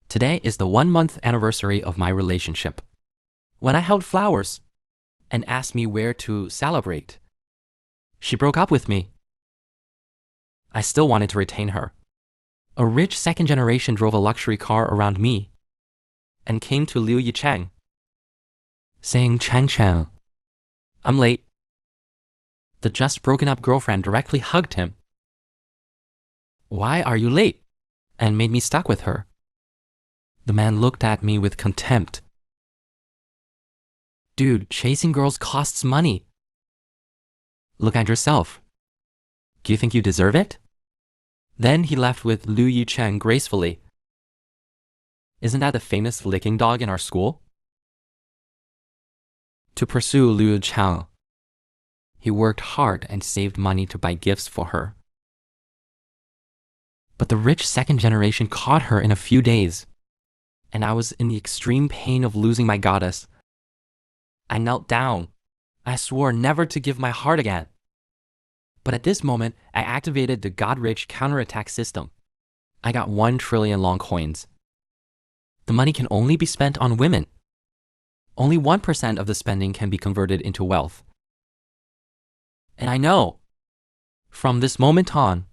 Today is the 1 month anniversary of my relationship. When I held flowers and asked me where to celebrate, she broke up with me. I still wanted to retain her. A rich second generation drove a luxury car around me and came to Liu Yicheng, saying, "Chang Chang, I'm late." The just broken up girlfriend directly hugged him. "Why are you late?" and made me stuck with her. The man looked at me with contempt. "Dude, chasing girls costs money. Look at yourself. Do you think you deserve it?" Then he left with Liu Yicheng gracefully. Isn't that the famous licking dog in our school? To pursue Liu Yicheng, he worked hard and saved money to buy gifts for her. But the rich second generation caught her in a few days, and I was in the extreme pain of losing my goddess. I knelt down. I swore never to give my heart again. But at this moment, I activated the God-rich counterattack system. I got 1 trillion long coins. The money can only be spent on women. Only 1% of the spending can be converted into wealth. And I know, from this moment on,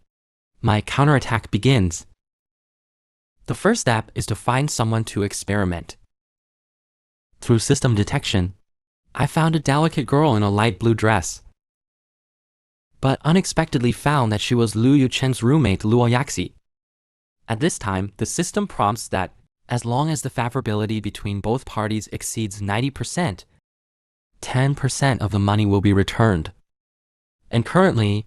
my counterattack begins. The first step is to find someone to experiment. Through system detection, I found a delicate girl in a light blue dress, but unexpectedly found that she was Liu Yicheng's roommate, Luo Yaxi. At this time, the system prompts that as long as the favorability between both parties exceeds 90%, 10% of the money will be returned. And currently,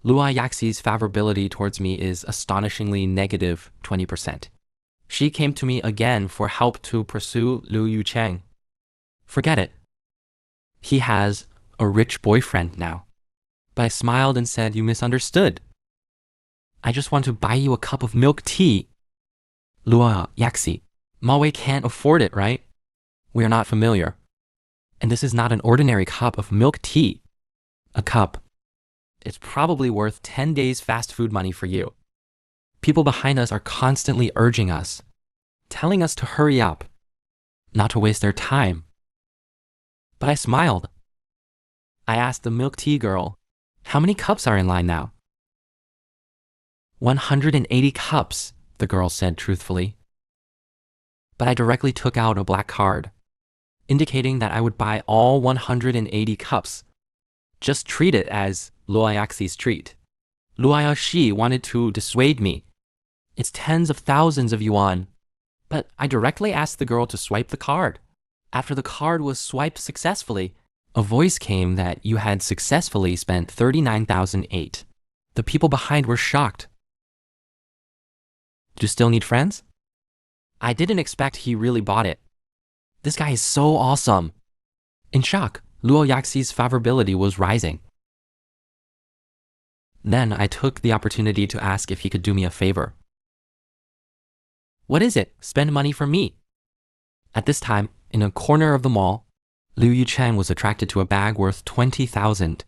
Luo Yaxi's favorability towards me is astonishingly negative 20%. She came to me again for help to pursue Liu Yicheng. Forget it. He has a rich boyfriend now. But I smiled and said, "You misunderstood. I just want to buy you a cup of milk tea." Luo Yaxi, Mawei can't afford it, right? We are not familiar. And this is not an ordinary cup of milk tea. A cup. It's probably worth 10 days fast food money for you. People behind us are constantly urging us, telling us to hurry up, not to waste their time. But I smiled. I asked the milk tea girl, "How many cups are in line now?" 180 cups, the girl said truthfully. But I directly took out a black card, indicating that I would buy all 180 cups. Just treat it as Luo Yaxi's treat. Luo Yaxi wanted to dissuade me. It's tens of thousands of yuan. But I directly asked the girl to swipe the card. After the card was swiped successfully, a voice came that you had successfully spent 39,008. The people behind were shocked. Do you still need friends? I didn't expect he really bought it. This guy is so awesome. In shock, Luo Yaxi's favorability was rising. Then I took the opportunity to ask if he could do me a favor. "What is it? Spend money for me." At this time, in a corner of the mall, Liu Yicheng was attracted to a bag worth 20,000.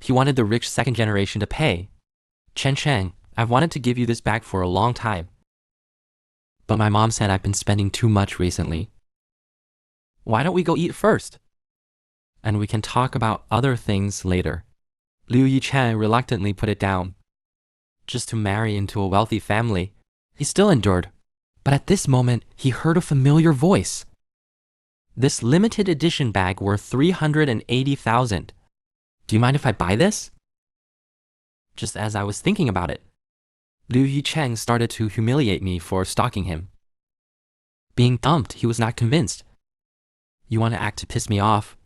He wanted the rich second generation to pay. "Chen Cheng, I've wanted to give you this bag for a long time. But my mom said I've been spending too much recently. Why don't we go eat first? And we can talk about other things later." Liu Yicheng reluctantly put it down. Just to marry into a wealthy family, he still endured. But at this moment, he heard a familiar voice. "This limited edition bag worth 380,000. Do you mind if I buy this?" Just as I was thinking about it, Liu Yicheng started to humiliate me for stalking him. Being dumped, he was not convinced. "You want to act to piss me off?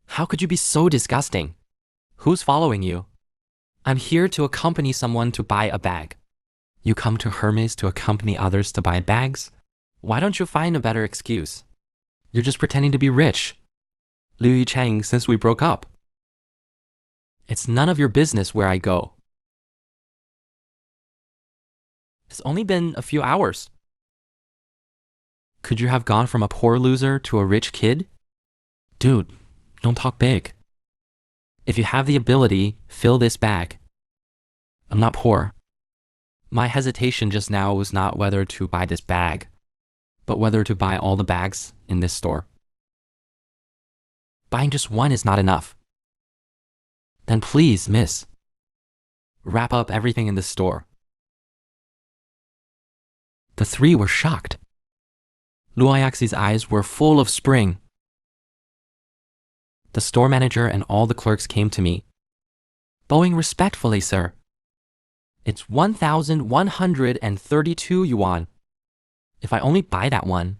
How could you be so disgusting? Who's following you? I'm here to accompany someone to buy a bag. You come to Hermes to accompany others to buy bags? Why don't you find a better excuse? You're just pretending to be rich. Liu Yicheng, since we broke up. It's none of your business where I go. It's only been a few hours. Could you have gone from a poor loser to a rich kid? Dude, don't talk big. If you have the ability, fill this bag. I'm not poor. My hesitation just now was not whether to buy this bag, but whether to buy all the bags in this store. Buying just one is not enough. Then please, miss, wrap up everything in this store. The three were shocked. Luo Yaxi's eyes were full of spring. The store manager and all the clerks came to me, bowing respectfully, sir. It's 1,132 yuan. If I only buy that one,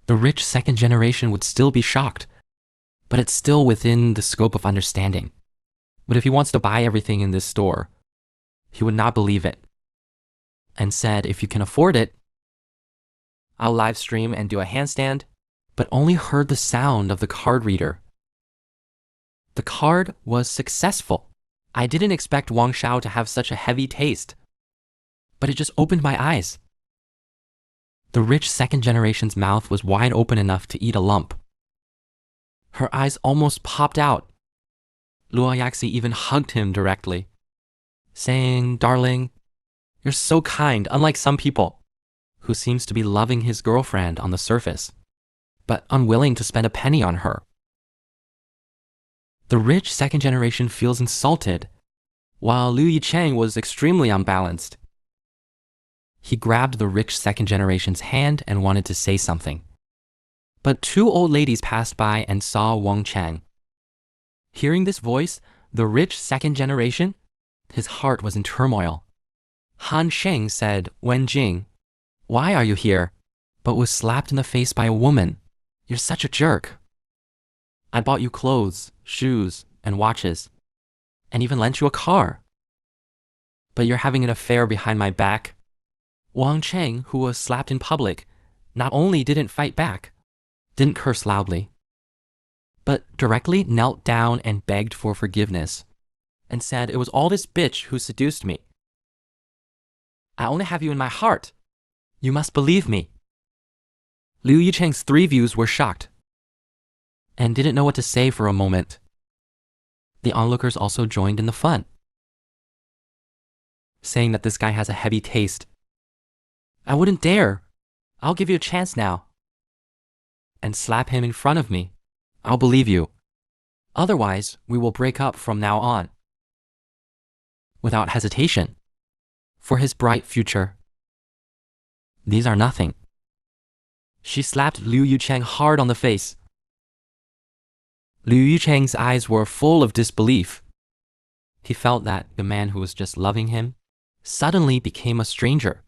the rich second generation would still be shocked, but it's still within the scope of understanding. But if he wants to buy everything in this store, he would not believe it, and said, if you can afford it, I'll live stream and do a handstand, but only heard the sound of the card reader. The card was successful. I didn't expect Wang Shao to have such a heavy taste, but it just opened my eyes. The rich second generation's mouth was wide open enough to eat a lump. Her eyes almost popped out. Luo Yaxi even hugged him directly, saying, darling, you're so kind, unlike some people, who seems to be loving his girlfriend on the surface, but unwilling to spend a penny on her. The rich second generation feels insulted, while Liu Yicheng was extremely unbalanced. He grabbed the rich second generation's hand and wanted to say something. But two old ladies passed by and saw Wang Cheng. Hearing this voice, the rich second generation, his heart was in turmoil. Han Sheng said, Wen Jing, why are you here? But was slapped in the face by a woman. You're such a jerk. I bought you clothes, shoes, and watches, and even lent you a car. But you're having an affair behind my back. Wang Cheng, who was slapped in public, not only didn't fight back, didn't curse loudly, but directly knelt down and begged for forgiveness, and said it was all this bitch who seduced me. I only have you in my heart. You must believe me. Liu Yicheng's three views were shocked, and didn't know what to say for a moment. The onlookers also joined in the fun, saying that this guy has a heavy taste. I wouldn't dare. I'll give you a chance now. And slap him in front of me. I'll believe you. Otherwise, we will break up from now on. Without hesitation. For his bright future. These are nothing. She slapped Liu Yicheng hard on the face. Liu Yicheng's eyes were full of disbelief. He felt that the man who was just loving him suddenly became a stranger.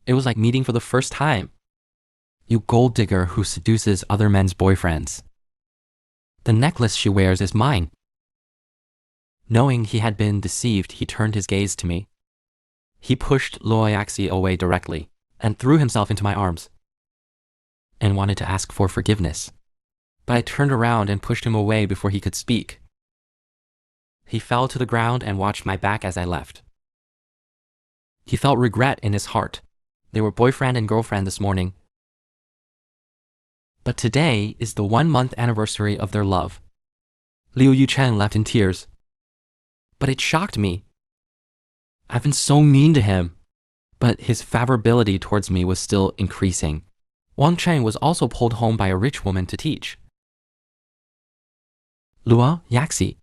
It was like meeting for the first time. You gold digger who seduces other men's boyfriends. The necklace she wears is mine. Knowing he had been deceived, he turned his gaze to me. He pushed Luo Yaxi away directly and threw himself into my arms and wanted to ask for forgiveness. But I turned around and pushed him away before he could speak. He fell to the ground and watched my back as I left. He felt regret in his heart. They were boyfriend and girlfriend this morning. But today is the 1-month anniversary of their love. Liu Yicheng left in tears. But it shocked me. I've been so mean to him. But his favorability towards me was still increasing. Wang Cheng was also pulled home by a rich woman to teach. Luo Yaxi.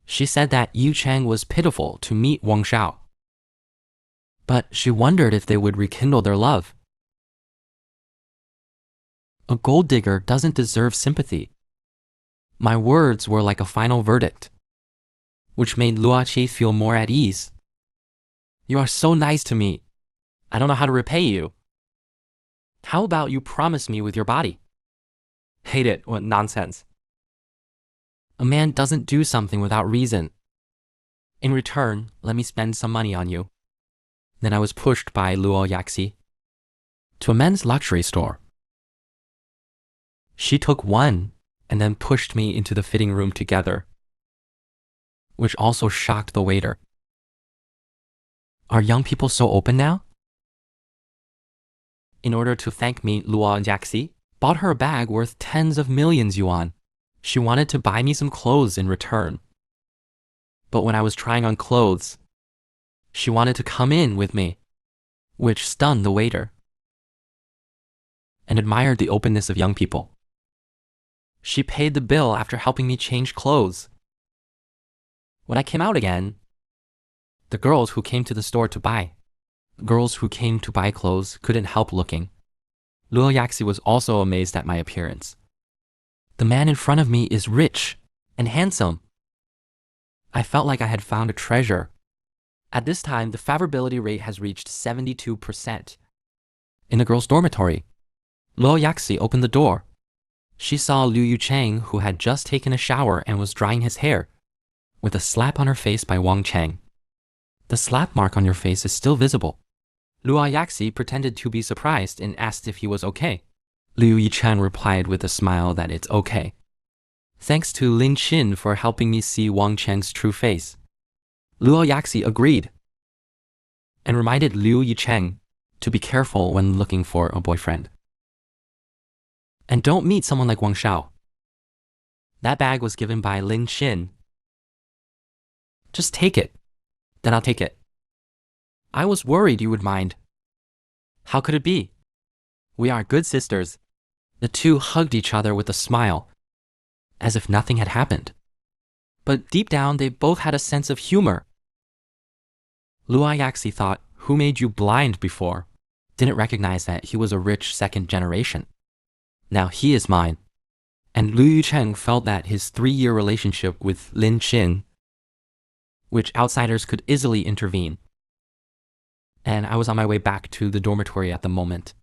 She said that Yu Cheng was pitiful to meet Wang Shao. But she wondered if they would rekindle their love. A gold digger doesn't deserve sympathy. My words were like a final verdict, which made Luo Qi feel more at ease. You are so nice to me. I don't know how to repay you. How about you promise me with your body? Hate it, what nonsense. A man doesn't do something without reason. In return, let me spend some money on you. Then I was pushed by Luo Yaxi to a men's luxury store. She took one and then pushed me into the fitting room together, which also shocked the waiter. Are young people so open now? In order to thank me, Luo Yaxi bought her a bag worth tens of millions yuan. She wanted to buy me some clothes in return. But when I was trying on clothes, she wanted to come in with me which stunned the waiter, and admired the openness of young people. She paid the bill after helping me change clothes. When I came out again, the girls who came to the store to buy clothes couldn't help looking. Luo Yaxi was also amazed at my appearance. The man in front of me is rich and handsome. I felt like I had found a treasure. At this time, the favorability rate has reached 72%. In the girls' dormitory, Luo Yaxi opened the door. She saw Liu Yucheng, who had just taken a shower and was drying his hair, with a slap on her face by Wang Cheng. The slap mark on your face is still visible. Luo Yaxi pretended to be surprised and asked if he was okay. Liu Yicheng replied with a smile that it's okay. Thanks to Lin Qin for helping me see Wang Cheng's true face. Luo Yaxi agreed and reminded Liu Yicheng to be careful when looking for a boyfriend. And don't meet someone like Wang Shao. That bag was given by Lin Qin. Just take it. Then I'll take it. I was worried you would mind. How could it be? We are good sisters. The two hugged each other with a smile, as if nothing had happened. But deep down, they both had a sense of humor. Luo Yaxi thought, who made you blind before? Didn't recognize that he was a rich second generation. Now he is mine. And Liu Yucheng felt that his 3-year relationship with Lin Qin, which outsiders could easily intervene. And I was on my way back to the dormitory at the moment,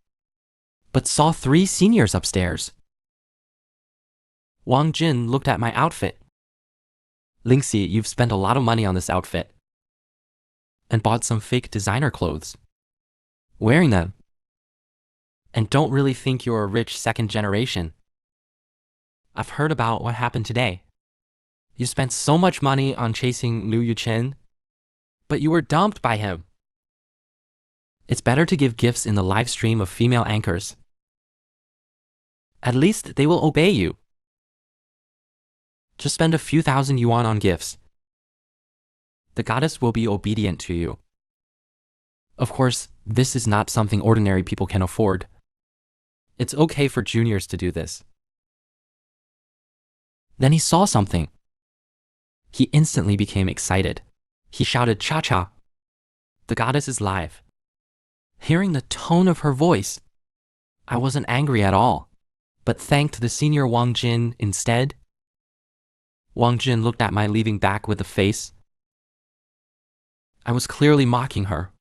but saw 3 seniors upstairs. Wang Jin looked at my outfit. Lingxi, you've spent a lot of money on this outfit and bought some fake designer clothes. Wearing them. And don't really think you're a rich second generation. I've heard about what happened today. You spent so much money on chasing Liu Yuchen, but you were dumped by him. It's better to give gifts in the live stream of female anchors. At least they will obey you. Just spend a few thousand yuan on gifts. The goddess will be obedient to you. Of course, this is not something ordinary people can afford. It's okay for juniors to do this. Then he saw something. He instantly became excited. He shouted, "Cha-cha! The goddess is live." Hearing the tone of her voice, I wasn't angry at all, but thanked the senior Wang Jin instead. Wang Jin looked at my leaving back with a face. I was clearly mocking her.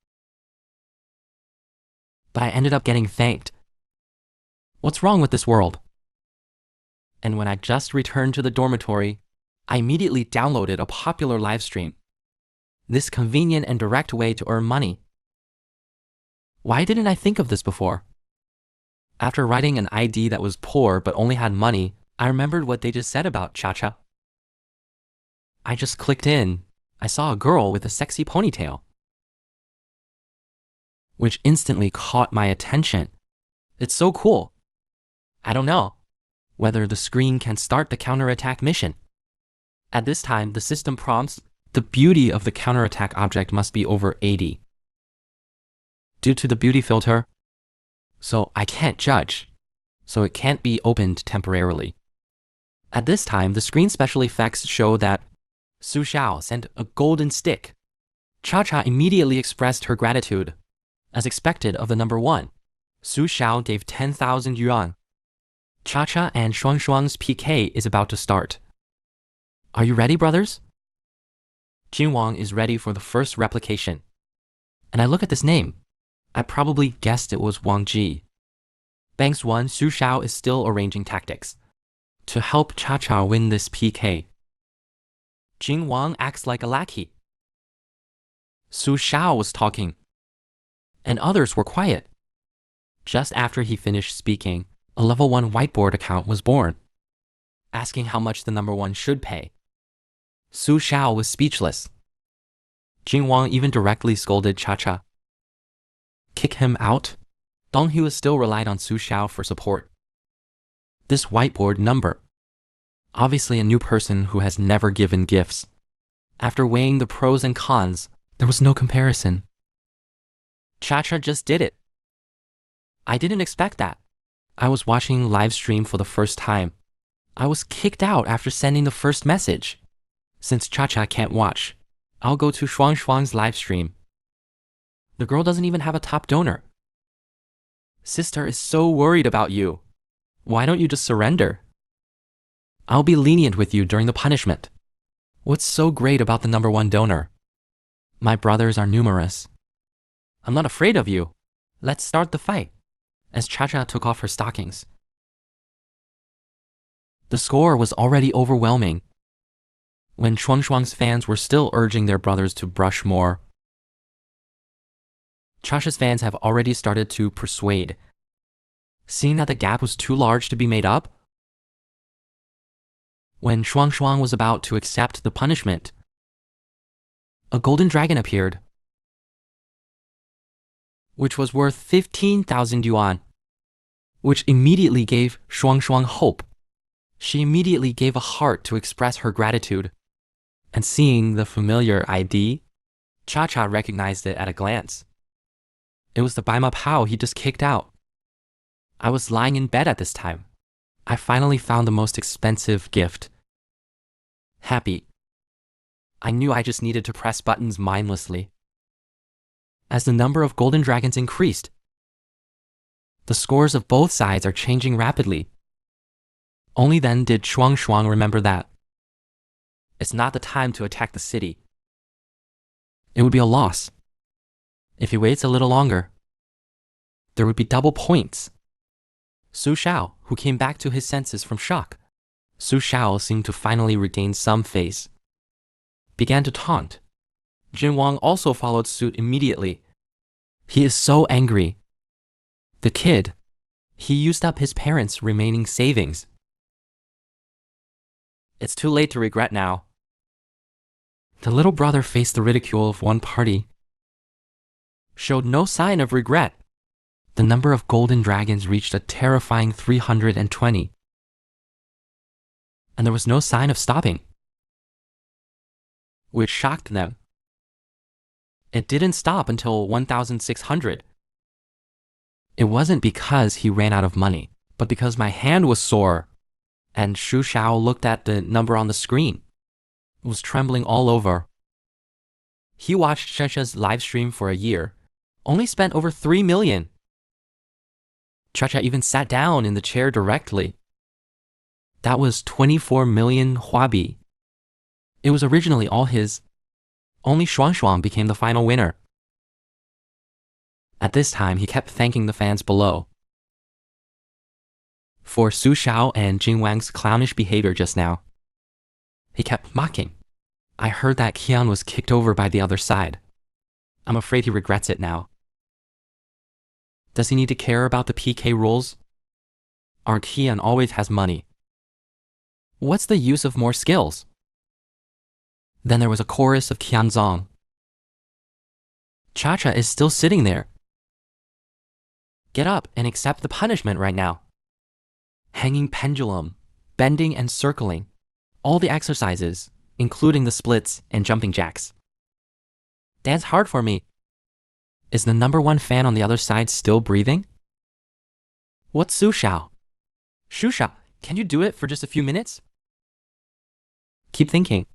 But I ended up getting thanked. What's wrong with this world? And when I just returned to the dormitory, I immediately downloaded a popular live stream. This convenient and direct way to earn money. Why didn't I think of this before? After writing an ID that was poor but only had money, I remembered what they just said about Cha-cha. I just clicked in. I saw a girl with a sexy ponytail, which instantly caught my attention. It's so cool. I don't know whether the screen can start the counterattack mission. At this time, the system prompts, the beauty of the counterattack object must be over 80. Due to the beauty filter, so I can't judge, so it can't be opened temporarily. At this time, the screen special effects show that Su Xiao sent a golden stick. Cha-cha immediately expressed her gratitude. As expected of the number 1, Su Xiao gave 10,000 yuan. Cha-cha and Shuang Shuang's PK is about to start. Are you ready, brothers? Jin Wang is ready for the first replication. And I look at this name. I probably guessed it was Wang Ji. Banks 1, Su Xiao is still arranging tactics to help Cha-cha win this PK. Jin Wang acts like a lackey. Su Xiao was talking, and others were quiet. Just after he finished speaking, a level 1 whiteboard account was born, asking how much the number 1 should pay. Su Xiao was speechless. Jin Wang even directly scolded Cha-cha. Kick him out? Dong Hu still relied on Su Xiao for support. This whiteboard number. Obviously a new person who has never given gifts. After weighing the pros and cons, there was no comparison. Cha-Cha just did it. I didn't expect that. I was watching live stream for the first time. I was kicked out after sending the first message. Since Cha-Cha can't watch, I'll go to Shuang Shuang's live stream. The girl doesn't even have a top donor. Sister is so worried about you. Why don't you just surrender? I'll be lenient with you during the punishment. What's so great about the number one donor? My brothers are numerous. I'm not afraid of you. Let's start the fight. As Cha-Cha took off her stockings. The score was already overwhelming. When Shuang Shuang's fans were still urging their brothers to brush more, Cha-Cha's fans have already started to persuade. Seeing that the gap was too large to be made up, when Shuang Shuang was about to accept the punishment, a golden dragon appeared, which was worth 15,000 yuan, which immediately gave Shuang Shuang hope. She immediately gave a heart to express her gratitude, and seeing the familiar ID, Cha-Cha recognized it at a glance. It was the Baima Pao he just kicked out. I was lying in bed at this time. I finally found the most expensive gift. Happy. I knew I just needed to press buttons mindlessly. As the number of golden dragons increased, the scores of both sides are changing rapidly. Only then did Shuang Shuang remember that it's not the time to attack the city. It would be a loss. If he waits a little longer, there would be double points. Su Shao, who came back to his senses from shock, Su Shao seemed to finally regain some face, began to taunt. Jin Wang also followed suit immediately. He is so angry. The kid, he used up his parents' remaining savings. It's too late to regret now. The little brother faced the ridicule of one party, showed no sign of regret. The number of golden dragons reached a terrifying 320. And there was no sign of stopping, which shocked them. It didn't stop until 1,600. It wasn't because he ran out of money, but because my hand was sore. And Shu Shao looked at the number on the screen. It was trembling all over. He watched Cha-Cha's live stream for a year, only spent over 3 million. Cha-Cha even sat down in the chair directly. That was 24 million huabi. It was originally all his. Only Shuang Shuang became the final winner. At this time, he kept thanking the fans below for Su Shao and Jin Wang's clownish behavior just now. He kept mocking. I heard that Qian was kicked over by the other side. I'm afraid he regrets it now. Does he need to care about the PK rules? Our Qian always has money. What's the use of more skills? Then there was a chorus of Qianzong. Cha-Cha is still sitting there. Get up and accept the punishment right now. Hanging pendulum, bending and circling, all the exercises, including the splits and jumping jacks. Dance hard for me. Is the number one fan on the other side still breathing? What's Su Shao? Shu Shao, can you do it for just a few minutes? Keep thinking.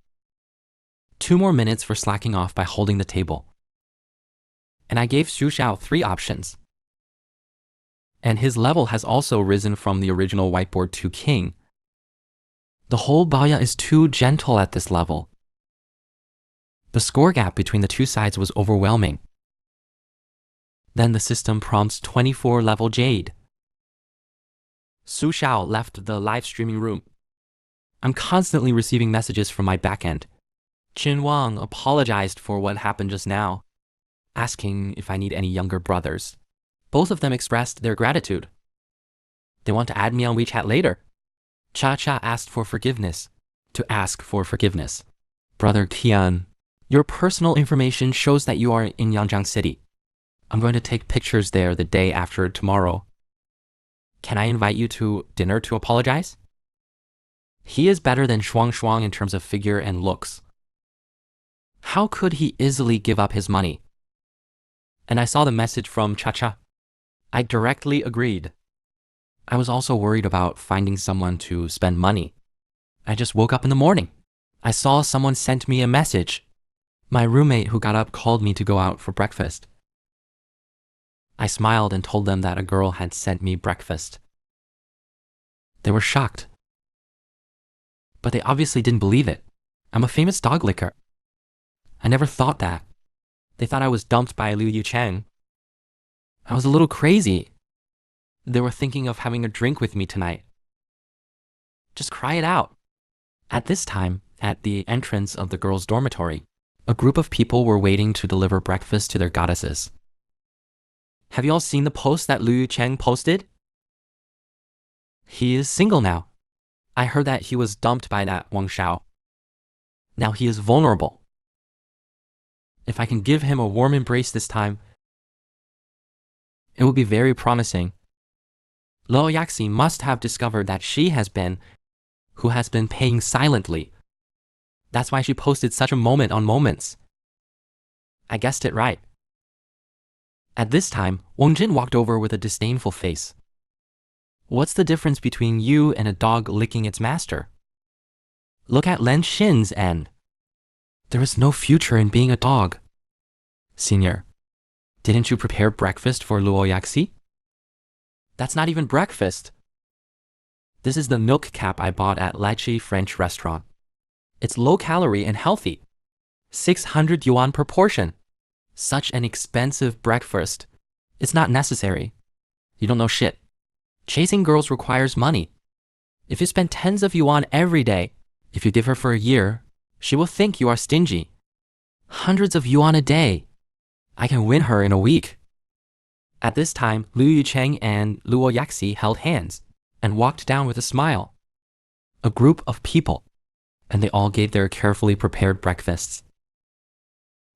2 more minutes for slacking off by holding the table. And I gave Shu Shao 3 options. And his level has also risen from the original whiteboard to king. The whole Baoya is too gentle at this level. The score gap between the two sides was overwhelming. Then the system prompts 24 level Jade. Su Shao left the live streaming room. I'm constantly receiving messages from my backend. Jin Wang apologized for what happened just now, asking if I need any younger brothers. Both of them expressed their gratitude. They want to add me on WeChat later. Cha-Cha asked for forgiveness, to ask for forgiveness. Brother Qian, your personal information shows that you are in Yangjiang City. I'm going to take pictures there the day after tomorrow. Can I invite you to dinner to apologize? He is better than Shuang Shuang in terms of figure and looks. How could he easily give up his money? and I saw the message from Cha-Cha. I directly agreed. I was also worried about finding someone to spend money. I just woke up in the morning. I saw someone sent me a message. My roommate who got up called me to go out for breakfast. I smiled and told them that a girl had sent me breakfast. They were shocked. But they obviously didn't believe it. I'm a famous dog licker. I never thought that. They thought I was dumped by Liu Yucheng. I was a little crazy. They were thinking of having a drink with me tonight. Just cry it out. At this time, at the entrance of the girls' dormitory, a group of people were waiting to deliver breakfast to their goddesses. Have you all seen the post that Liu Yucheng posted? He is single now. I heard that he was dumped by that Wang Shao. Now he is vulnerable. If I can give him a warm embrace this time, it will be very promising. Luo Yaxi must have discovered that she has been who has been paying silently. That's why she posted such a moment on Moments. I guessed it right. At this time, Wang Jin walked over with a disdainful face. What's the difference between you and a dog licking its master? Look at Len Xin's end. There is no future in being a dog. Senior, didn't you prepare breakfast for Luo Yaxi? That's not even breakfast. This is the milk cap I bought at Lachi French restaurant. It's low-calorie and healthy. 600 yuan per portion. Such an expensive breakfast. It's not necessary. You don't know shit. Chasing girls requires money. If you spend tens of yuan every day, if you give her for a year, she will think you are stingy. Hundreds of yuan a day. I can win her in a week. At this time, Liu Yucheng and Luo Yaxi held hands and walked down with a smile. A group of people, and they all gave their carefully prepared breakfasts.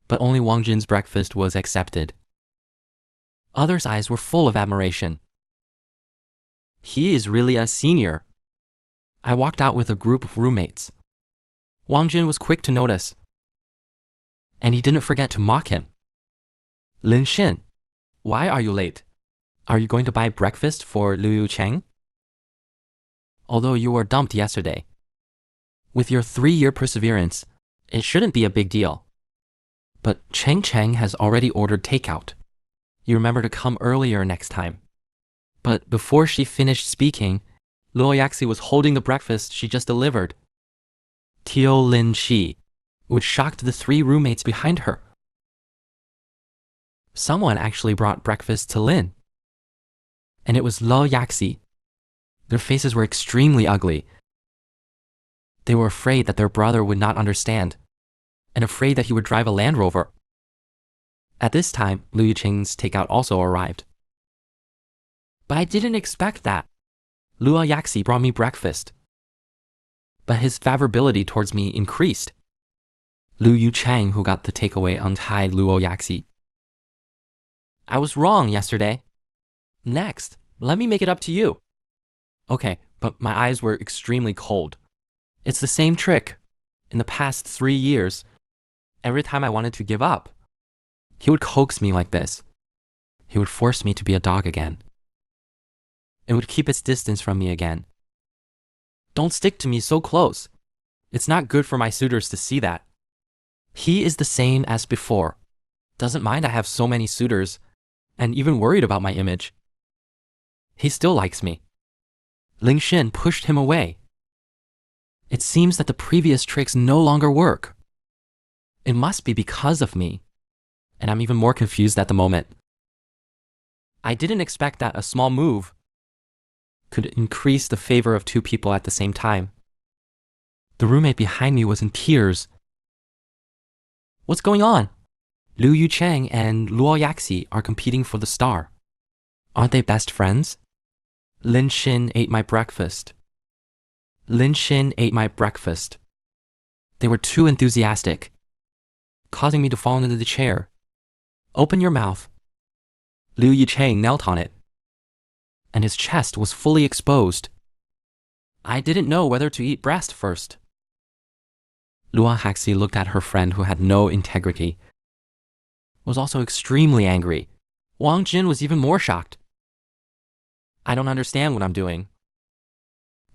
But only Wang Jin's breakfast was accepted. Others' eyes were full of admiration. He is really a senior. I walked out with a group of roommates. Wang Jin was quick to notice, and he didn't forget to mock him. Lin Xin, why are you late? Are you going to buy breakfast for Liu Yucheng? Although you were dumped yesterday, with your 3-year perseverance, it shouldn't be a big deal. But Cheng Cheng has already ordered takeout. You remember to come earlier next time. But before she finished speaking, Luo Yaxi was holding the breakfast she just delivered. Tio Lin Shi, which shocked the 3 roommates behind her. Someone actually brought breakfast to Lin. And it was Luo Yaxi. Their faces were extremely ugly. They were afraid that their brother would not understand, and afraid that he would drive a Land Rover. At this time, Liu Yucheng's takeout also arrived. But I didn't expect that. Luo Yaxi brought me breakfast. But his favorability towards me increased. Liu Yucheng, who got the takeaway, untied Luo Yaxi. I was wrong yesterday. Next, let me make it up to you. Okay, but my eyes were extremely cold. It's the same trick. In the past 3 years, every time I wanted to give up, he would coax me like this. He would force me to be a dog again. It would keep its distance from me again. Don't stick to me so close. It's not good for my suitors to see that. He is the same as before. Doesn't mind I have so many suitors, and even worried about my image. He still likes me. Ling Xin pushed him away. It seems that the previous tricks no longer work. It must be because of me, and I'm even more confused at the moment. I didn't expect that a small move could increase the favor of 2 people at the same time. The roommate behind me was in tears. What's going on? Liu Yucheng and Luo Yaxi are competing for the star. Aren't they best friends? Lin Xin ate my breakfast. Lin Xin ate my breakfast. They were too enthusiastic, causing me to fall into the chair. Open your mouth. Liu Yucheng knelt on it, and his chest was fully exposed. I didn't know whether to eat breast first. Luo Yaxi looked at her friend who had no integrity. was also extremely angry. Wang Jin was even more shocked. I don't understand what I'm doing.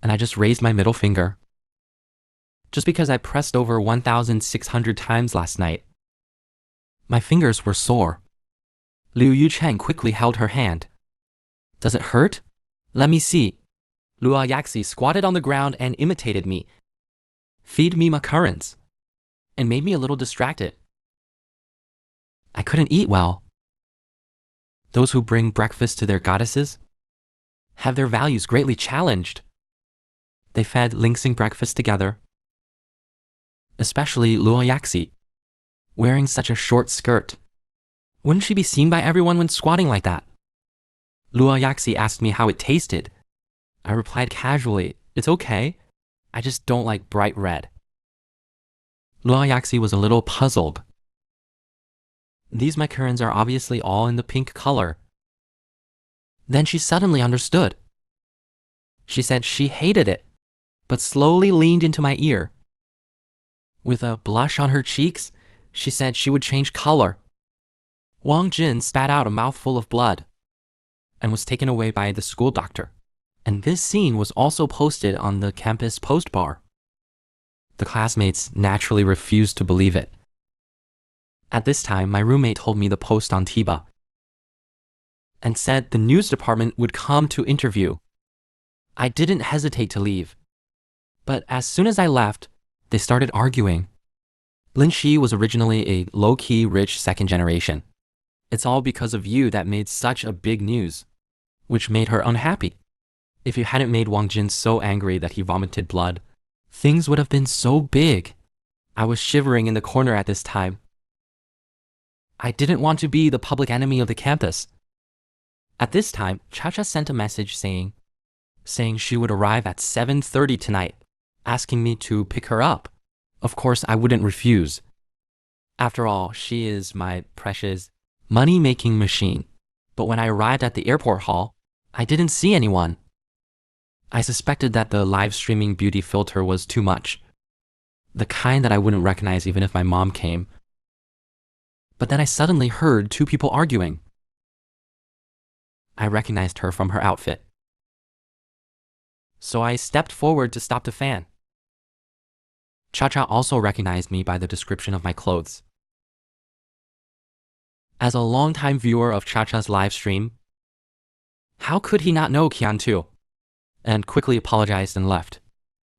And I just raised my middle finger. Just because I pressed over 1,600 times last night. My fingers were sore. Liu Yuchen quickly held her hand. Does it hurt? Let me see. Lua Yaxi squatted on the ground and imitated me. Feed me macarons. And made me a little distracted. I couldn't eat well. Those who bring breakfast to their goddesses have their values greatly challenged. They fed Lingsing breakfast together. Especially Lua Yaxi, wearing such a short skirt. Wouldn't she be seen by everyone when squatting like that? Lua Yaxi asked me how it tasted. I replied casually, it's okay. I just don't like bright red. Lua Yaxi was a little puzzled. These macarons are obviously all in the pink color. Then she suddenly understood. She said she hated it, but slowly leaned into my ear. With a blush on her cheeks, she said she would change color. Wang Jin spat out a mouthful of blood and was taken away by the school doctor. And this scene was also posted on the campus post bar. The classmates naturally refused to believe it. At this time, my roommate told me the post on Tiba and said the news department would come to interview. I didn't hesitate to leave. But as soon as I left, they started arguing. Lin Shi was originally a low-key rich second generation. It's all because of you that made such a big news, which made her unhappy. If you hadn't made Wang Jin so angry that he vomited blood, things would have been so big. I was shivering in the corner at this time. I didn't want to be the public enemy of the campus. At this time, Cha-Cha sent a message saying she would arrive at 7:30 tonight, asking me to pick her up. Of course, I wouldn't refuse. After all, she is my precious money-making machine. But when I arrived at the airport hall, I didn't see anyone. I suspected that the live streaming beauty filter was too much, the kind that I wouldn't recognize even if my mom came. But then I suddenly heard two people arguing. I recognized her from her outfit. So I stepped forward to stop the fan. Cha-Cha also recognized me by the description of my clothes. As a longtime viewer of Cha-Cha's live stream, how could he not know Qian too? And quickly apologized and left.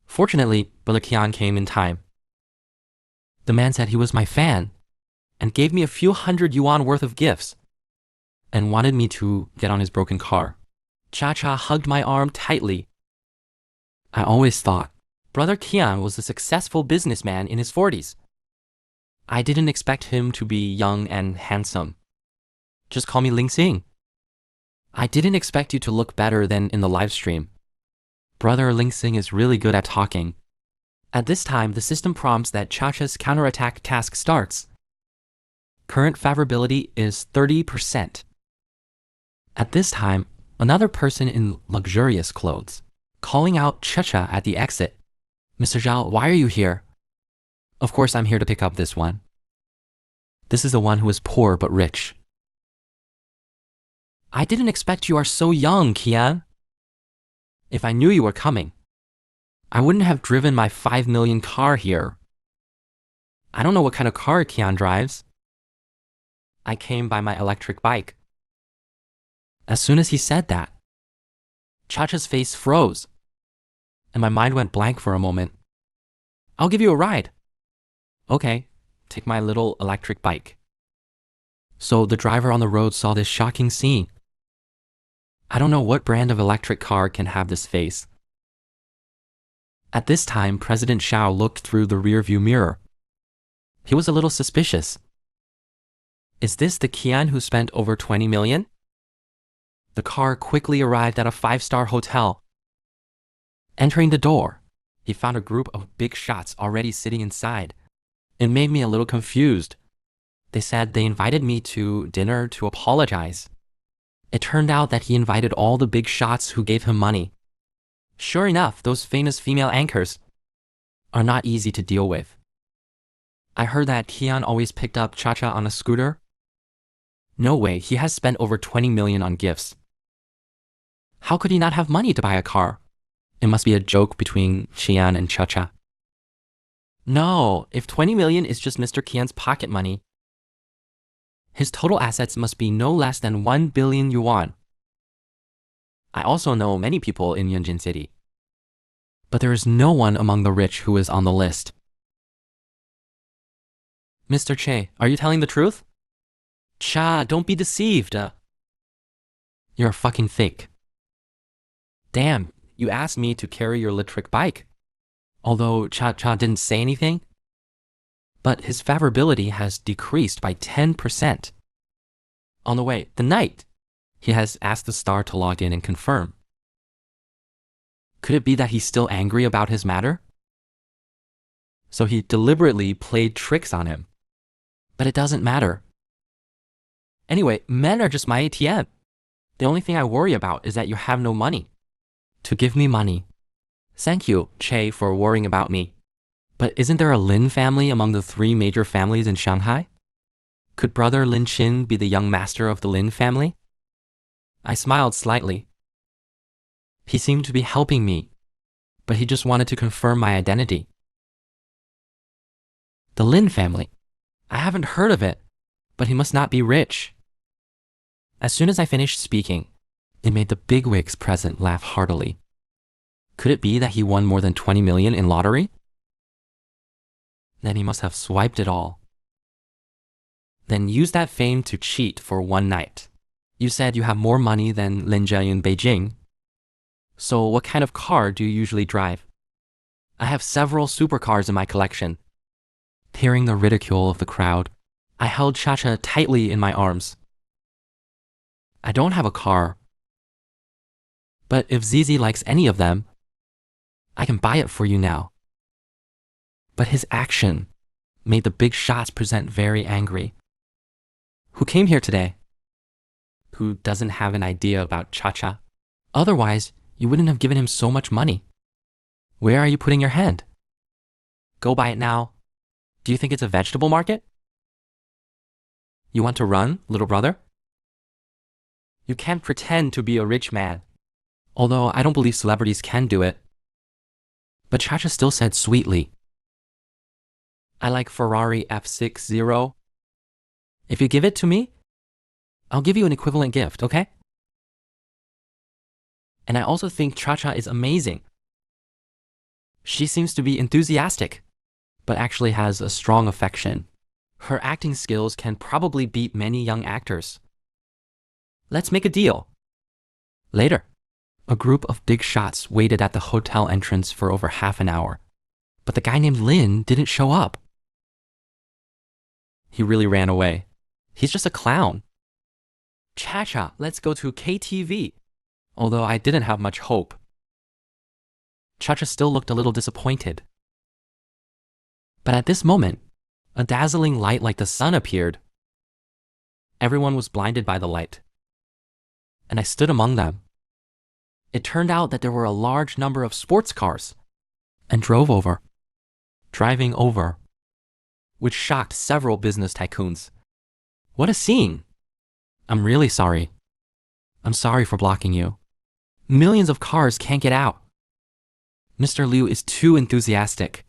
Fortunately, Brother Qian came in time. The man said he was my fan and gave me a few hundred yuan worth of gifts and wanted me to get on his broken car. Cha-Cha hugged my arm tightly. I always thought Brother Qian was a successful businessman in his 40s. I didn't expect him to be young and handsome. Just call me Ling Xing. I didn't expect you to look better than in the live stream. Brother Ling Xing is really good at talking. At this time, the system prompts that Cha-Cha's counterattack task starts. Current favorability is 30%. At this time, another person in luxurious clothes, calling out Cha-Cha at the exit. Mr. Zhao, why are you here? Of course, I'm here to pick up this one. This is the one who is poor but rich. I didn't expect you are so young, Qian. If I knew you were coming, I wouldn't have driven my 5 million car here. I don't know what kind of car Qian drives. I came by my electric bike. As soon as he said that, Cha-Cha's face froze, and my mind went blank for a moment. I'll give you a ride. Okay, take my little electric bike. So the driver on the road saw this shocking scene. I don't know what brand of electric car can have this face. At this time, President Xiao looked through the rearview mirror. He was a little suspicious. Is this the Qian who spent over 20 million? The car quickly arrived at a 5-star hotel. Entering the door, he found a group of big shots already sitting inside. It made me a little confused. They said they invited me to dinner to apologize. It turned out that he invited all the big shots who gave him money. Sure enough, those famous female anchors are not easy to deal with. I heard that Qian always picked up Cha-Cha on a scooter. No way, he has spent over 20 million on gifts. How could he not have money to buy a car? It must be a joke between Qian and Cha-Cha. No, if 20 million is just Mr. Qian's pocket money, his total assets must be no less than 1 billion yuan. I also know many people in Yanjin City, but there is no one among the rich who is on the list. Mr. Che, are you telling the truth? Cha, don't be deceived. You're fucking fake. Damn, you asked me to carry your electric bike. Although Cha-Cha didn't say anything, but his favorability has decreased by 10%. On the way, the night, he has asked the star to log in and confirm. Could it be that he's still angry about his matter? So he deliberately played tricks on him. But it doesn't matter. Anyway, men are just my ATM. The only thing I worry about is that you have no money to give me money. Thank you, Che, for worrying about me. But isn't there a Lin family among the 3 major families in Shanghai? Could brother Lin Qin be the young master of the Lin family? I smiled slightly. He seemed to be helping me, but he just wanted to confirm my identity. The Lin family. I haven't heard of it, but he must not be rich. As soon as I finished speaking, it made the bigwigs present laugh heartily. Could it be that he won more than 20 million in lottery? Then he must have swiped it all. Then use that fame to cheat for one night. You said you have more money than Lin Jia in Beijing. So what kind of car do you usually drive? I have several supercars in my collection. Hearing the ridicule of the crowd, I held Cha-Cha tightly in my arms. I don't have a car. But if Zizi likes any of them, I can buy it for you now. But his action made the big shots present very angry. Who came here today? Who doesn't have an idea about Cha-Cha? Otherwise, you wouldn't have given him so much money. Where are you putting your hand? Go buy it now. Do you think it's a vegetable market? You want to run, little brother? You can't pretend to be a rich man. Although I don't believe celebrities can do it. But Cha-Cha still said sweetly, I like Ferrari F60. If you give it to me, I'll give you an equivalent gift, okay? And I also think Cha-Cha is amazing. She seems to be enthusiastic, but actually has a strong affection. Her acting skills can probably beat many young actors. Let's make a deal. Later, a group of big shots waited at the hotel entrance for over half an hour, but the guy named Lin didn't show up. He really ran away. He's just a clown. Cha-Cha, let's go to KTV. Although I didn't have much hope. Cha-Cha still looked a little disappointed. But at this moment, a dazzling light like the sun appeared. Everyone was blinded by the light, and I stood among them. It turned out that there were a large number of sports cars, and driving over, which shocked several business tycoons. What a scene! I'm really sorry. I'm sorry for blocking you. Millions of cars can't get out. Mr. Liu is too enthusiastic.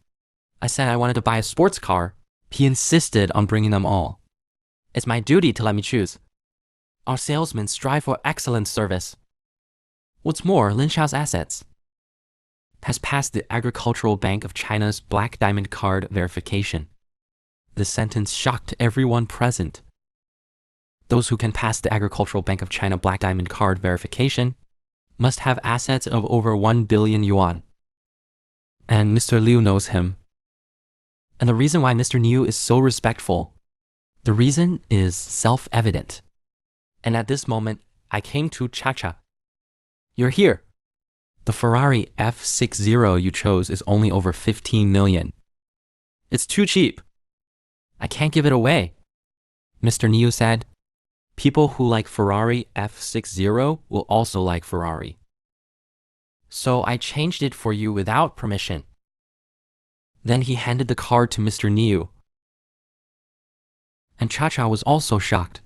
I said I wanted to buy a sports car. He insisted on bringing them all. It's my duty to let me choose. Our salesmen strive for excellent service. What's more, Lin Xiao's assets has passed the Agricultural Bank of China's Black Diamond Card verification. This sentence shocked everyone present. Those who can pass the Agricultural Bank of China Black Diamond Card verification must have assets of over 1 billion yuan. And Mr. Liu knows him. And the reason why Mr. Liu is so respectful, the reason is self-evident. And at this moment, I came to Cha-Cha. You're here. The Ferrari F60 you chose is only over 15 million. It's too cheap. I can't give it away. Mr. Liu said, people who like Ferrari F60 will also like Ferrari. So I changed it for you without permission. Then he handed the card to Mr. Liu. And Cha-Cha was also shocked.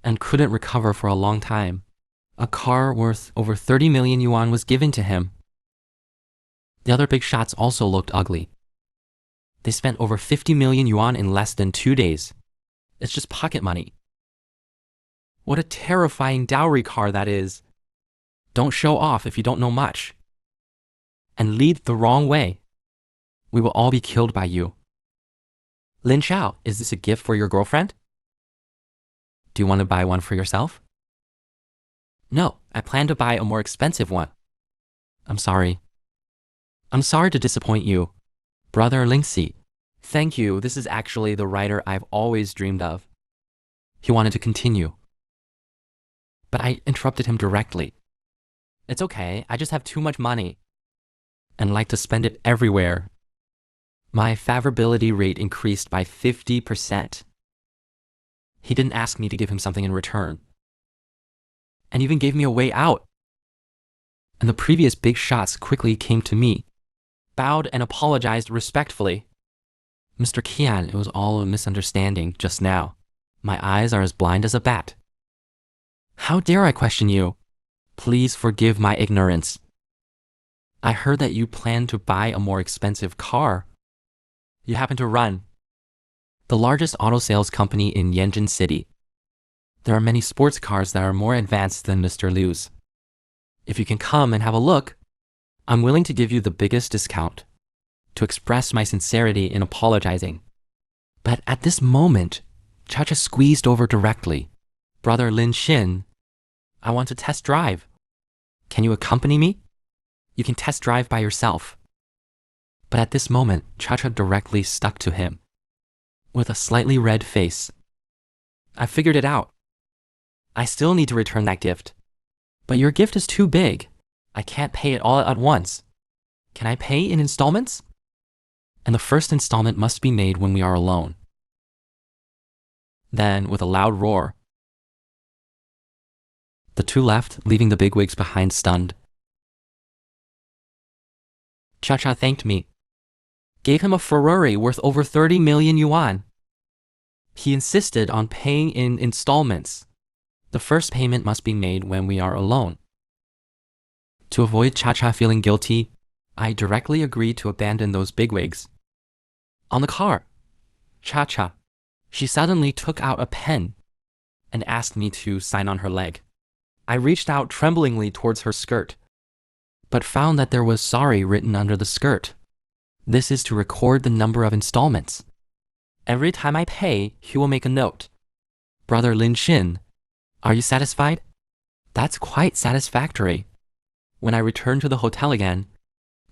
and couldn't recover for a long time. A car worth over 30 million yuan was given to him. The other big shots also looked ugly. They spent over 50 million yuan in less than 2 days. It's just pocket money. What a terrifying dowry car that is. Don't show off if you don't know much. And lead the wrong way. We will all be killed by you. Lin Xiao, is this a gift for your girlfriend? Do you want to buy one for yourself? No, I plan to buy a more expensive one. I'm sorry. I'm sorry to disappoint you. Brother Lingxi. Thank you, this is actually the writer I've always dreamed of. He wanted to continue. But I interrupted him directly. It's okay, I just have too much money and like to spend it everywhere. My favorability rate increased by 50%. He didn't ask me to give him something in return, and even gave me a way out. And the previous big shots quickly came to me, bowed and apologized respectfully. Mr. Qian, it was all a misunderstanding just now. My eyes are as blind as a bat. How dare I question you? Please forgive my ignorance. I heard that you plan to buy a more expensive car. You happen to run the largest auto sales company in Yanjin City. There are many sports cars that are more advanced than Mr. Liu's. If you can come and have a look, I'm willing to give you the biggest discount to express my sincerity in apologizing. But at this moment, Cha-Cha squeezed over directly. Brother Lin Xin, I want to test drive. Can you accompany me? You can test drive by yourself. But at this moment, Cha-Cha directly stuck to him with a slightly red face. I figured it out. I still need to return that gift. But your gift is too big. I can't pay it all at once. Can I pay in installments? And the first installment must be made when we are alone. Then, with a loud roar, the two left, leaving the bigwigs behind stunned. Cha-Cha thanked me. Gave him a Ferrari worth over 30 million yuan. He insisted on paying in installments. The first payment must be made when we are alone. To avoid Cha-Cha feeling guilty, I directly agreed to abandon those bigwigs. On the car, Cha-Cha, she suddenly took out a pen and asked me to sign on her leg. I reached out tremblingly towards her skirt, but found that there was sorry written under the skirt. This is to record the number of installments. Every time I pay, he will make a note. Brother Lin Xin, are you satisfied? That's quite satisfactory. When I returned to the hotel again,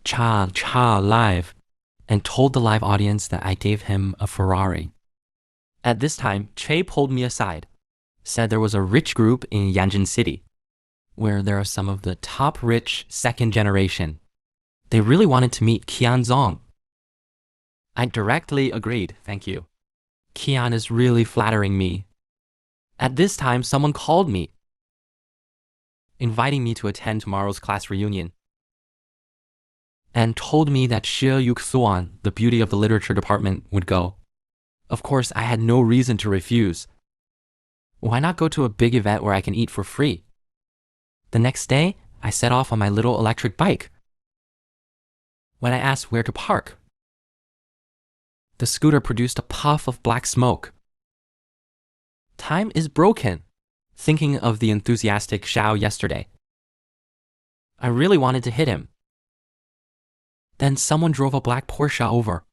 Cha live, and told the live audience that I gave him a Ferrari. At this time, Che pulled me aside, said there was a rich group in Yanjin City, where there are some of the top rich second generation. They really wanted to meet Qian Zong. I directly agreed, thank you. Qian is really flattering me. At this time, someone called me, inviting me to attend tomorrow's class reunion, and told me that Xie Yuxuan, the beauty of the literature department, would go. Of course, I had no reason to refuse. Why not go to a big event where I can eat for free? The next day, I set off on my little electric bike. When I asked where to park, the scooter produced a puff of black smoke. Time is broken, thinking of the enthusiastic Xiao yesterday. I really wanted to hit him. Then someone drove a black Porsche over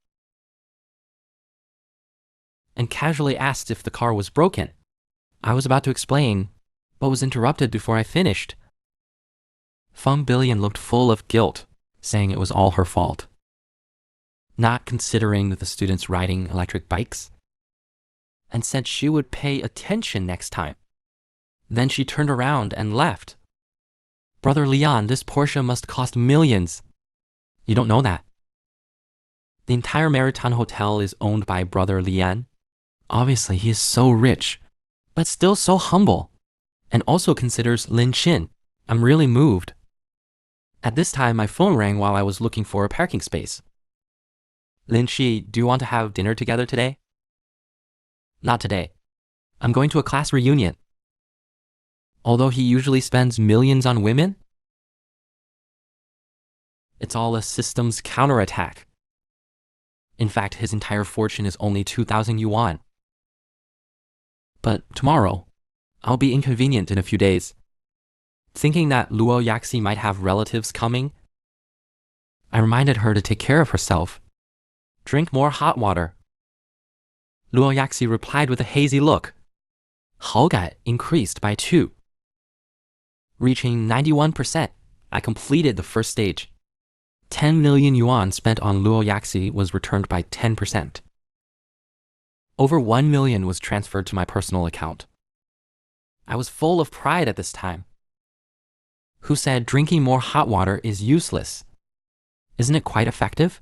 and casually asked if the car was broken. I was about to explain, but was interrupted before I finished. Feng Billion looked full of guilt, saying it was all her fault, not considering the students riding electric bikes, and said she would pay attention next time. Then she turned around and left. Brother Leon, this Porsche must cost millions. You don't know that. The entire Meriton Hotel is owned by Brother Lian. Obviously, he is so rich, but still so humble, and also considers Lin Xin. I'm really moved. At this time, my phone rang while I was looking for a parking space. Lin Xi, do you want to have dinner together today? Not today. I'm going to a class reunion. although he usually spends millions on women? It's all a system's counterattack. In fact, his entire fortune is only 2,000 yuan. But tomorrow, I'll be inconvenient in a few days. Thinking that Luo Yaxi might have relatives coming, I reminded her to take care of herself. Drink more hot water. Luo Yaxi replied with a hazy look. 好感 increased by 2. Reaching 91%, I completed the first stage. 10 million yuan spent on Luo Yaxi was returned by 10%. Over 1 million was transferred to my personal account. I was full of pride at this time. Who said drinking more hot water is useless? Isn't it quite effective?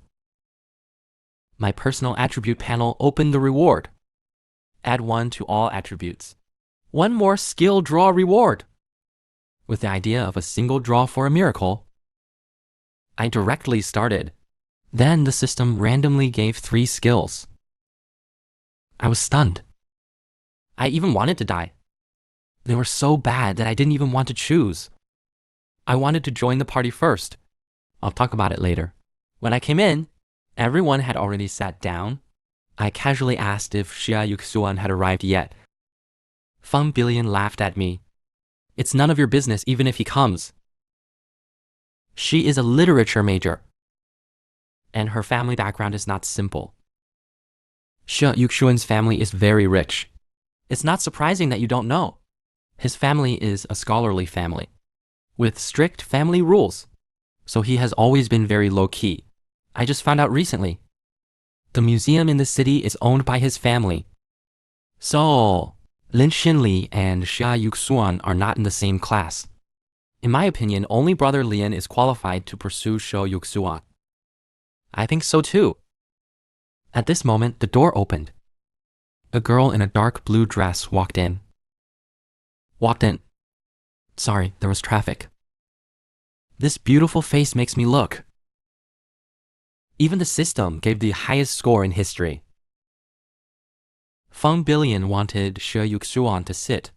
My personal attribute panel opened the reward. Add 1 to all attributes. 1 more skill draw reward. With the idea of a single draw for a miracle, I directly started. Then the system randomly gave 3 skills. I was stunned. I even wanted to die. They were so bad that I didn't even want to choose. I wanted to join the party first. I'll talk about it later. When I came in, everyone had already sat down. I casually asked if Xia Yuxuan had arrived yet. Feng Billion laughed at me. It's none of your business even if he comes. She is a literature major, and her family background is not simple. Xia Yuxuan's family is very rich. It's not surprising that you don't know. His family is a scholarly family, with strict family rules, so he has always been very low-key. I just found out recently. The museum in the city is owned by his family. So, Lin Xinli and Xia Yuxuan are not in the same class. In my opinion, only brother Lian is qualified to pursue Xia Yuxuan. I think so too. At this moment, the door opened. A girl in a dark blue dress walked in. Sorry, there was traffic. This beautiful face makes me look. Even the system gave the highest score in history. Feng Billion wanted Xia Yuxuan to sit,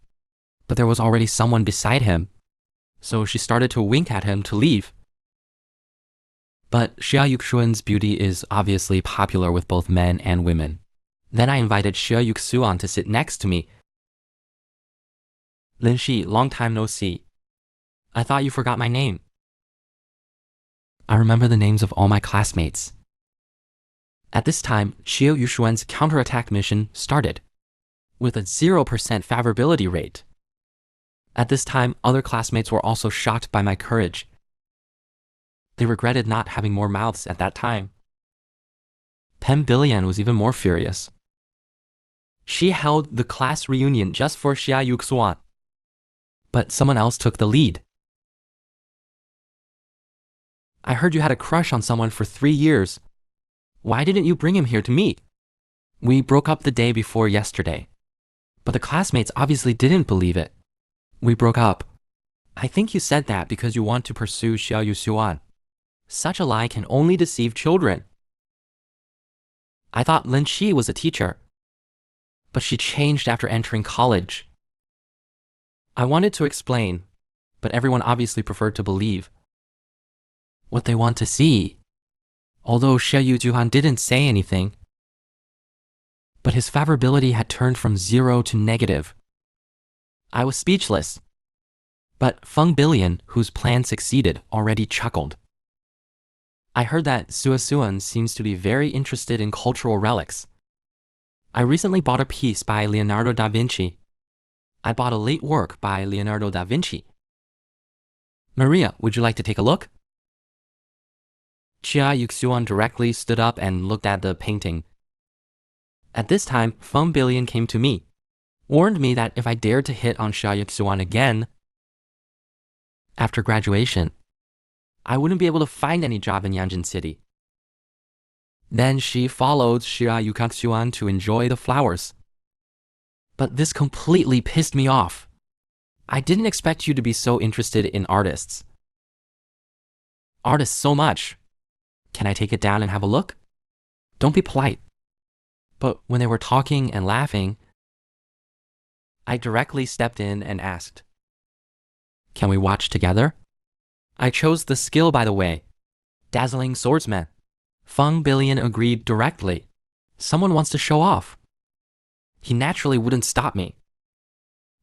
but there was already someone beside him, so she started to wink at him to leave. But Xia Yuxuan's beauty is obviously popular with both men and women. Then I invited Xia Yuxuan to sit next to me. Lin Shi, long time no see. I thought you forgot my name. I remember the names of all my classmates. At this time, Xia Yuxuan's counterattack mission started, with a 0% favorability rate. At this time, other classmates were also shocked by my courage. They regretted not having more mouths at that time. Pen Billion was even more furious. She held the class reunion just for Xia Yuxuan, but someone else took the lead. I heard you had a crush on someone for 3 years. Why didn't you bring him here to meet? We broke up the day before yesterday, but the classmates obviously didn't believe it. We broke up. I think you said that because you want to pursue Xia Yuxuan. Such a lie can only deceive children. I thought Lin Shi was a teacher, but she changed after entering college. I wanted to explain, but everyone obviously preferred to believe what they want to see. Although Xia Yuxuan didn't say anything, but his favorability had turned from 0 to negative. I was speechless, but Feng Billion, whose plan succeeded, already chuckled. I heard that Suasuan seems to be very interested in cultural relics. I recently bought a piece by Leonardo da Vinci. I bought a late work by Leonardo da Vinci. Maria, would you like to take a look? Xia Yuxuan directly stood up and looked at the painting. At this time, Feng Billion came to me, warned me that if I dared to hit on Xia Yuxuan again, after graduation, I wouldn't be able to find any job in Yanjin City. Then she followed Xia Yuxuan to enjoy the flowers. But this completely pissed me off. I didn't expect you to be so interested in artists. Artists so much. Can I take it down and have a look? Don't be polite. But when they were talking and laughing, I directly stepped in and asked, Can we watch together? I chose the skill, by the way. Dazzling swordsman. Feng Billion agreed directly. Someone wants to show off. He naturally wouldn't stop me.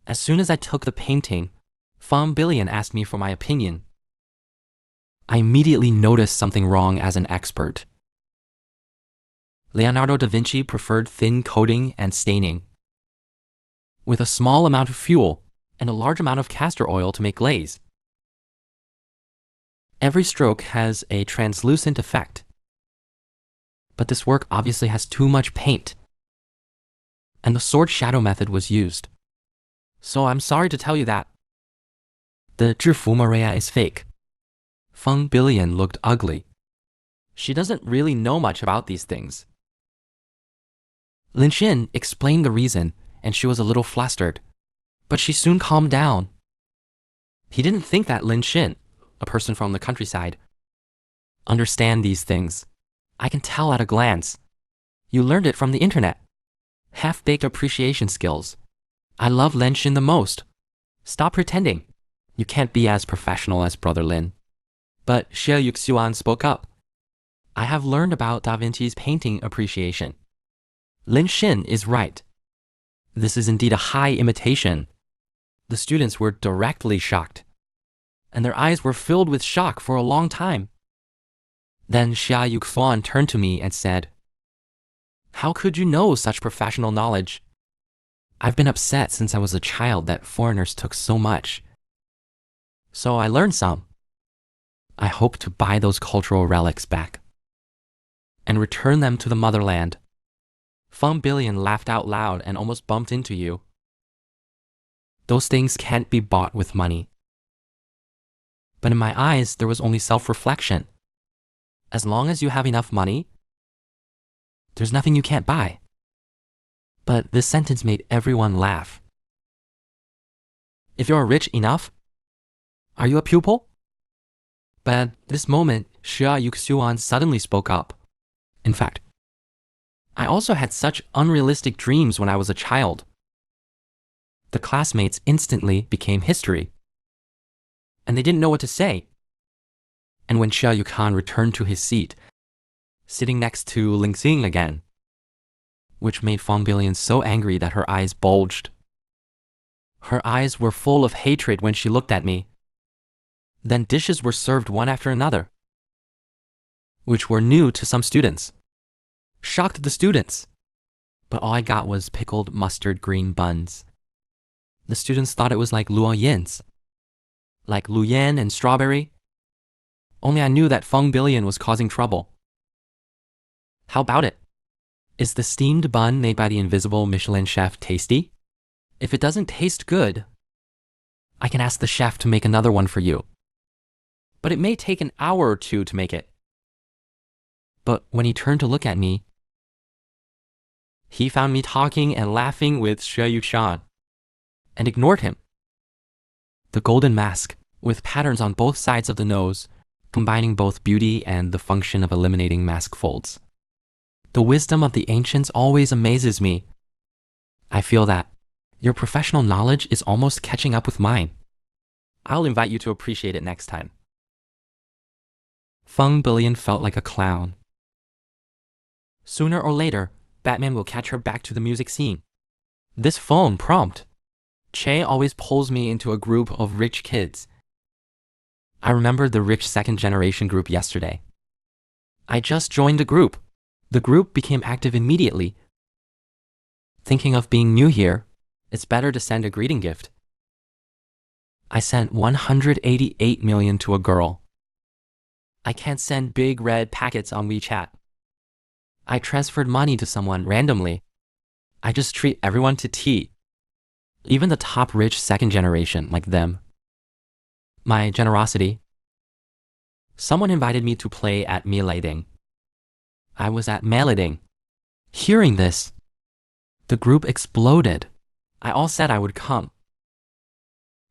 As soon as I took the painting, Feng Billion asked me for my opinion. I immediately noticed something wrong as an expert. Leonardo da Vinci preferred thin coating and staining, with a small amount of fuel and a large amount of castor oil to make glaze. Every stroke has a translucent effect, but this work obviously has too much paint, and the sword shadow method was used. So I'm sorry to tell you that the 制服 Maria is fake. Feng Billion looked ugly. She doesn't really know much about these things. Lin Xin explained the reason, and she was a little flustered, but she soon calmed down. He didn't think that Lin Xin, a person from the countryside, understand these things. I can tell at a glance. You learned it from the internet. Half-baked appreciation skills. I love Lin Xin the most. Stop pretending. You can't be as professional as Brother Lin. But Xie Yuxiuan spoke up. I have learned about Da Vinci's painting appreciation. Lin Xin is right. This is indeed a high imitation. The students were directly shocked, and their eyes were filled with shock for a long time. Then Xia Yuxiuan turned to me and said, "How could you know such professional knowledge? I've been upset since I was a child that foreigners took so much. So I learned some. I hope to buy those cultural relics back and return them to the motherland." Feng Billion laughed out loud and almost bumped into you. Those things can't be bought with money. But in my eyes, there was only self-reflection. As long as you have enough money, there's nothing you can't buy. But this sentence made everyone laugh. If you're rich enough, are you a pupil? But at this moment, Xia Yuxiuan suddenly spoke up. In fact, I also had such unrealistic dreams when I was a child. The classmates instantly became history, and they didn't know what to say. And when Xia Yukan returned to his seat, sitting next to Ling Xing again, which made Feng Billion so angry that her eyes bulged. Her eyes were full of hatred when she looked at me. Then dishes were served one after another, which were new to some students. Shocked the students. But all I got was pickled mustard green buns. The students thought it was like Luo Yin's, like Lu Yan and strawberry. Only I knew that Feng Billion was causing trouble. How about it? Is the steamed bun made by the invisible Michelin chef tasty? If it doesn't taste good, I can ask the chef to make another one for you. But it may take an hour or two to make it. But when he turned to look at me, he found me talking and laughing with Xie Yuxian and ignored him. The golden mask, with patterns on both sides of the nose, combining both beauty and the function of eliminating mask folds. The wisdom of the ancients always amazes me. I feel that your professional knowledge is almost catching up with mine. I'll invite you to appreciate it next time. Feng Billion felt like a clown. Sooner or later, Batman will catch her back to the music scene. This phone prompt. Che always pulls me into a group of rich kids. I remembered the rich second-generation group yesterday. I just joined the group. The group became active immediately. Thinking of being new here, it's better to send a greeting gift. I sent 188 million to a girl. I can't send big red packets on WeChat. I transferred money to someone randomly. I just treat everyone to tea. Even the top rich second generation like them. My generosity. Someone invited me to play at Milading. I was at Malading. Hearing this, the group exploded. I all said I would come.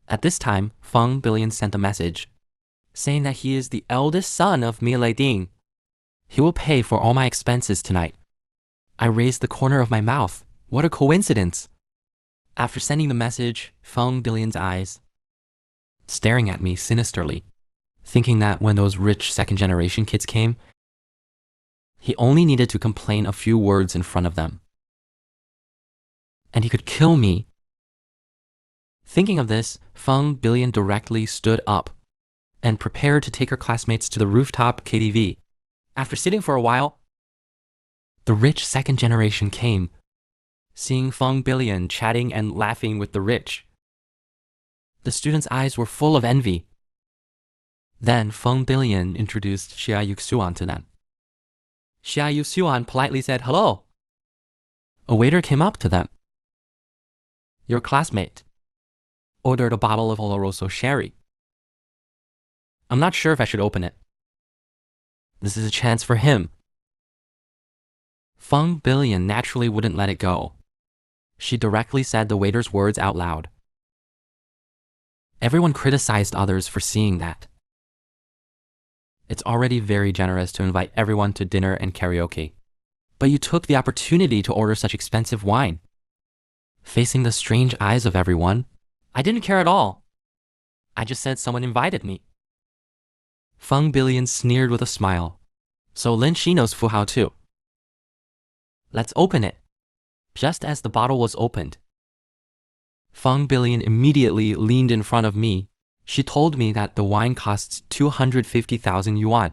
At this time, Feng Billion sent a message, saying that he is the eldest son of Milading. He will pay for all my expenses tonight. I raised the corner of my mouth. What a coincidence. After sending the message, Feng Billion's eyes staring at me sinisterly, thinking that when those rich second-generation kids came, he only needed to complain a few words in front of them, and he could kill me. Thinking of this, Feng Billion directly stood up and prepared to take her classmates to the rooftop KTV. After sitting for a while, the rich second generation came, seeing Feng Billion chatting and laughing with the rich. The students' eyes were full of envy. Then Feng Billion introduced Xia Yuxuan to them. Xia Yuxuan politely said hello. A waiter came up to them. Your classmate ordered a bottle of Oloroso sherry. I'm not sure if I should open it. This is a chance for him. Feng Billion naturally wouldn't let it go. She directly said the waiter's words out loud. Everyone criticized others for seeing that. It's already very generous to invite everyone to dinner and karaoke, but you took the opportunity to order such expensive wine. Facing the strange eyes of everyone, I didn't care at all. I just said someone invited me. Feng Billion sneered with a smile. So Lin Shi knows Fu Hao too. Let's open it. Just as the bottle was opened, Feng Billion immediately leaned in front of me. She told me that the wine costs 250,000 yuan.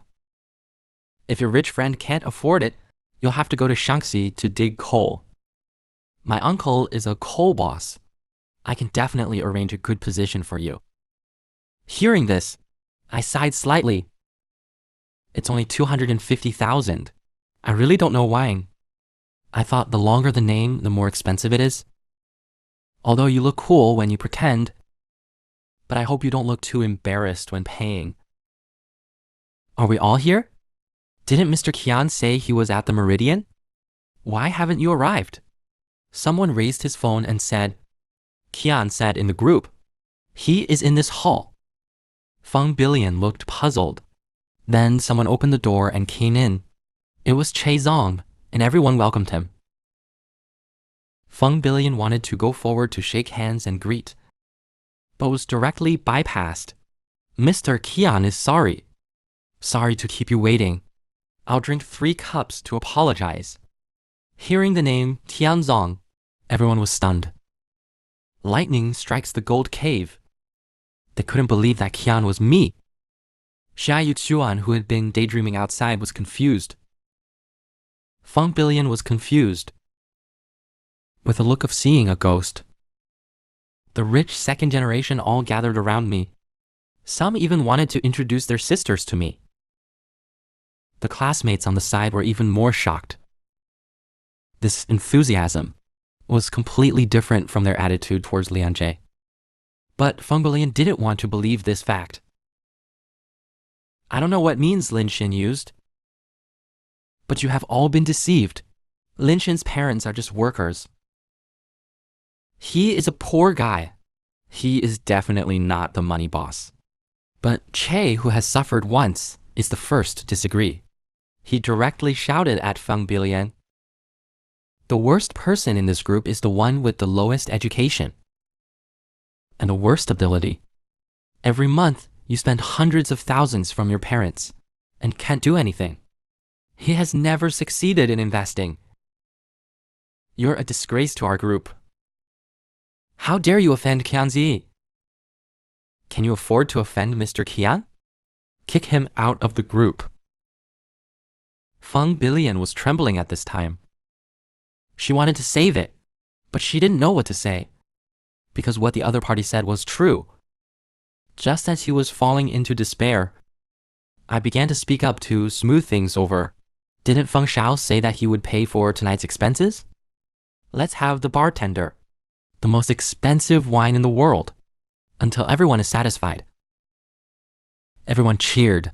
If your rich friend can't afford it, you'll have to go to Shaanxi to dig coal. My uncle is a coal boss. I can definitely arrange a good position for you. Hearing this, I sighed slightly. It's only 250,000. I really don't know wine. I thought the longer the name, the more expensive it is. Although you look cool when you pretend, but I hope you don't look too embarrassed when paying. Are we all here? Didn't Mr. Qian say he was at the Meridian? Why haven't you arrived? Someone raised his phone and said, Qian said in the group, he is in this hall. Feng Billion looked puzzled. Then someone opened the door and came in. It was Che Zong, and everyone welcomed him. Feng Billion wanted to go forward to shake hands and greet, but was directly bypassed. Mr. Qian is sorry. Sorry to keep you waiting. I'll drink 3 cups to apologize. Hearing the name Tianzong, everyone was stunned. Lightning strikes the gold cave. They couldn't believe that Qian was me. Xia Yuxuan, who had been daydreaming outside, was confused. Feng Billion was confused, with a look of seeing a ghost. The rich second generation all gathered around me. Some even wanted to introduce their sisters to me. The classmates on the side were even more shocked. This enthusiasm was completely different from their attitude towards Lian Jie. But Feng Billion didn't want to believe this fact. I don't know what means Lin Xin used, but you have all been deceived. Lin Xin's parents are just workers. He is a poor guy. He is definitely not the money boss. But Che, who has suffered once, is the first to disagree. He directly shouted at Feng Billion, the worst person in this group is the one with the lowest education and the worst ability. Every month, you spend hundreds of thousands from your parents and can't do anything. He has never succeeded in investing. You're a disgrace to our group. How dare you offend Qianzi? Can you afford to offend Mr. Qian? Kick him out of the group. Feng Billion was trembling at this time. She wanted to save it, but she didn't know what to say, because what the other party said was true. Just as he was falling into despair, I began to speak up to smooth things over. Didn't Feng Shao say that he would pay for tonight's expenses? Let's have the bartender, the most expensive wine in the world, until everyone is satisfied. Everyone cheered.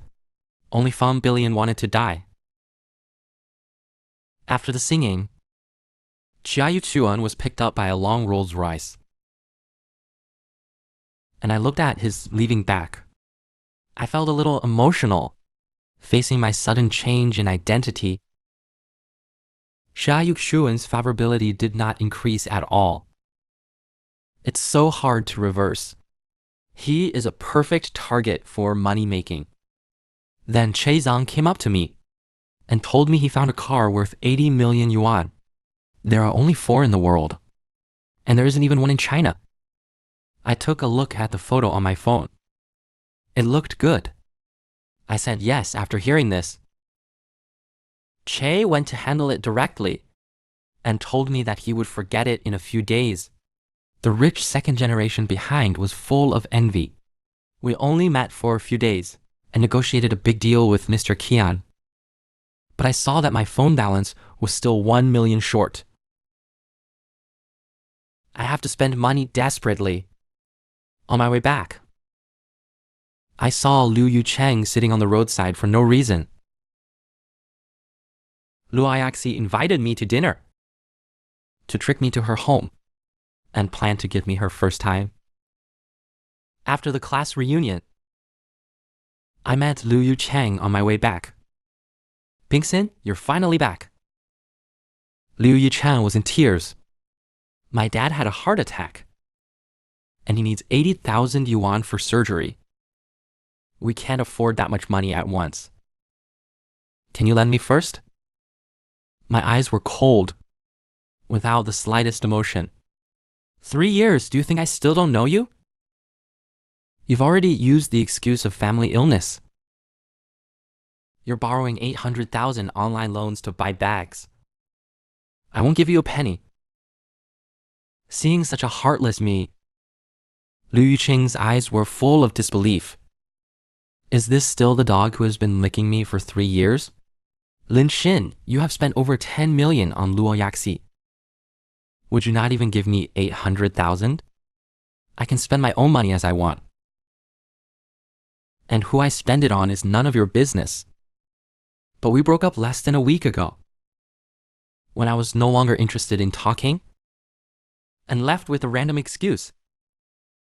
Only Feng Billion wanted to die. After the singing, Xia Yuchuan was picked up by a long Rolls Royce, and I looked at his leaving back. I felt a little emotional, facing my sudden change in identity. Xia Yuchuan's favorability did not increase at all. It's so hard to reverse. He is a perfect target for money making. Then Che Zhang came up to me and told me he found a car worth 80 million yuan. There are only 4 in the world, and there isn't even one in China. I took a look at the photo on my phone. It looked good. I said yes after hearing this. Che went to handle it directly and told me that he would forget it in a few days. The rich second generation behind was full of envy. We only met for a few days and negotiated a big deal with Mr. Kian. But I saw that my phone balance was still 1 million short. I have to spend money desperately. On my way back, I saw Liu Yucheng sitting on the roadside for no reason. Luo Yaxi invited me to dinner to trick me to her home and planned to give me her first time. After the class reunion, I met Liu Yucheng on my way back. Pingxin, you're finally back. Liu Yucheng was in tears. My dad had a heart attack, and he needs 80,000 yuan for surgery. We can't afford that much money at once. Can you lend me first? My eyes were cold, without the slightest emotion. 3 years, do you think I still don't know you? You've already used the excuse of family illness. You're borrowing 800,000 online loans to buy bags. I won't give you a penny. Seeing such a heartless me, Liu Yucheng's eyes were full of disbelief. Is this still the dog who has been licking me for 3 years? Lin Xin, you have spent over 10 million on Luo Yaxi. Would you not even give me 800,000? I can spend my own money as I want. And who I spend it on is none of your business. But we broke up less than a week ago, when I was no longer interested in talking and left with a random excuse.